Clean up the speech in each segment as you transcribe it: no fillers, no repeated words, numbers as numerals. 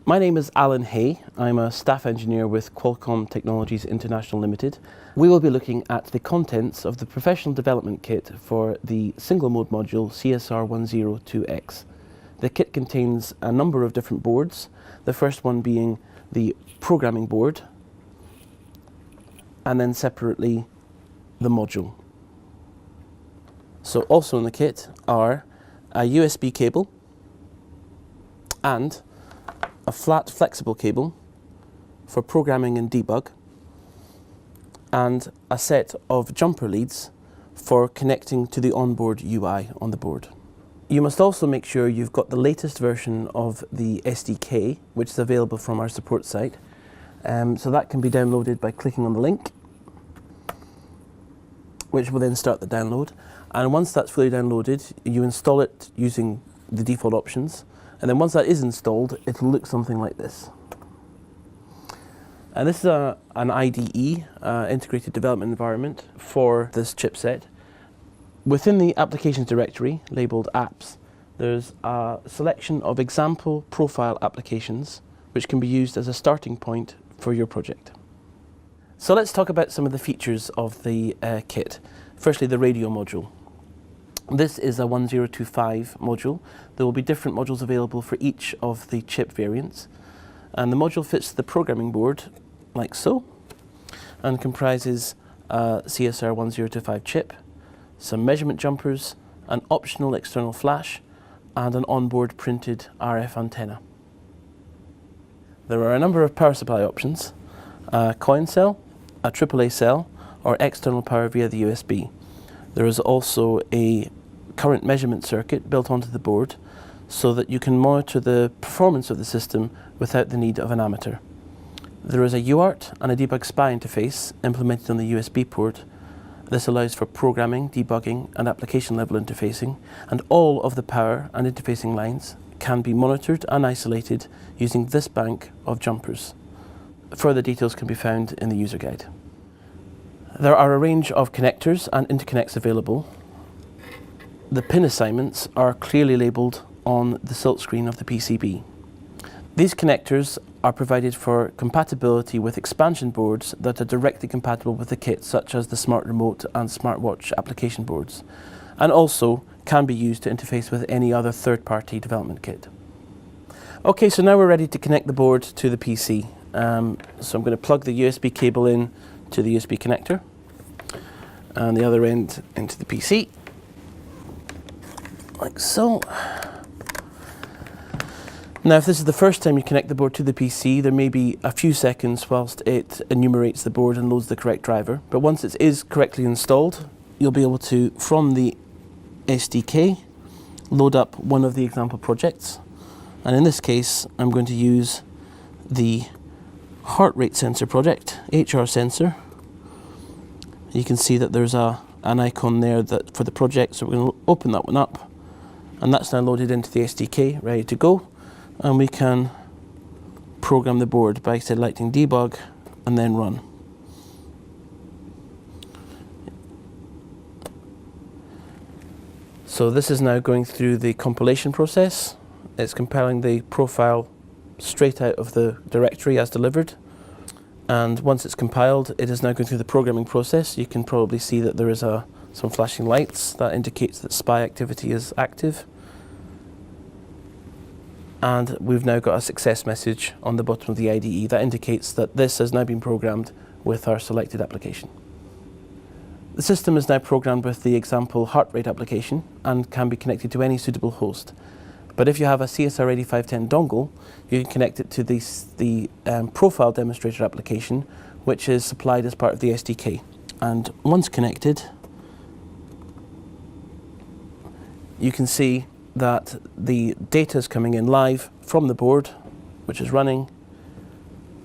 My name is Alan Hay. I'm a staff engineer with Qualcomm Technologies International Limited. We will be looking at the contents of the Professional Development Kit for the single mode module CSR102x. The kit contains a number of different boards, the first one being the programming board, and then separately the module. So also in the kit are a USB cable and a flat flexible cable for programming and debug, and a set of jumper leads for connecting to the onboard UI on the board. You must also make sure you've got the latest version of the SDK, which is available from our support site. So that can be downloaded by clicking on the link, which will then start the download. And once that's fully downloaded, you install it using the default options. And then once that is installed, it'll look something like this. And this is an IDE, Integrated Development Environment, for this chipset. Within the applications directory, labelled apps, there's a selection of example profile applications which can be used as a starting point for your project. So let's talk about some of the features of the kit. Firstly, the radio module. This is a 1025 module. There will be different modules available for each of the chip variants. And the module fits the programming board like so, and comprises a CSR102x chip, some measurement jumpers, an optional external flash, and an onboard printed RF antenna. There are a number of power supply options: a coin cell, a AAA cell, or external power via the USB. There is also a current measurement circuit built onto the board so that you can monitor the performance of the system without the need of an ammeter. There is a UART and a debug SPI interface implemented on the USB port. This allows for programming, debugging, and application level interfacing, and all of the power and interfacing lines can be monitored and isolated using this bank of jumpers. Further details can be found in the user guide. There are a range of connectors and interconnects available. The pin assignments are clearly labelled on the silkscreen of the PCB. These connectors are provided for compatibility with expansion boards that are directly compatible with the kit, such as the smart remote and smartwatch application boards, and also can be used to interface with any other third-party development kit. Okay, so now we're ready to connect the board to the PC. So I'm going to plug the USB cable in to the USB connector and the other end into the PC, like so. Now, if this is the first time you connect the board to the PC, there may be a few seconds whilst it enumerates the board and loads the correct driver. But once it is correctly installed, you'll be able to, from the SDK, load up one of the example projects. And in this case, I'm going to use the heart rate sensor project, HR sensor. You can see that there's an icon there for the project, so we're going to open that one up. And that's now loaded into the SDK, ready to go. And we can program the board by selecting debug and then run. So this is now going through the compilation process. It's compiling the profile straight out of the directory as delivered. And once it's compiled, it is now going through the programming process. You can probably see that there is some flashing lights that indicates that SPI activity is active. And we've now got a success message on the bottom of the IDE that indicates that this has now been programmed with our selected application. The system is now programmed with the example heart rate application and can be connected to any suitable host. But if you have a CSR8510 dongle, you can connect it to the profile demonstrator application, which is supplied as part of the SDK. And once connected, you can see that the data is coming in live from the board, which is running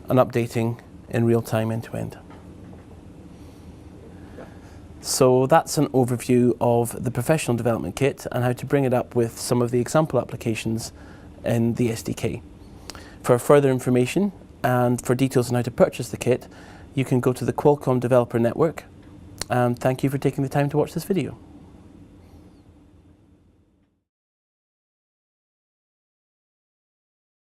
and updating in real time end to end. So that's an overview of the Professional Development Kit and how to bring it up with some of the example applications in the SDK. For further information and for details on how to purchase the kit, you can go to the Qualcomm Developer Network. And thank you for taking the time to watch this video.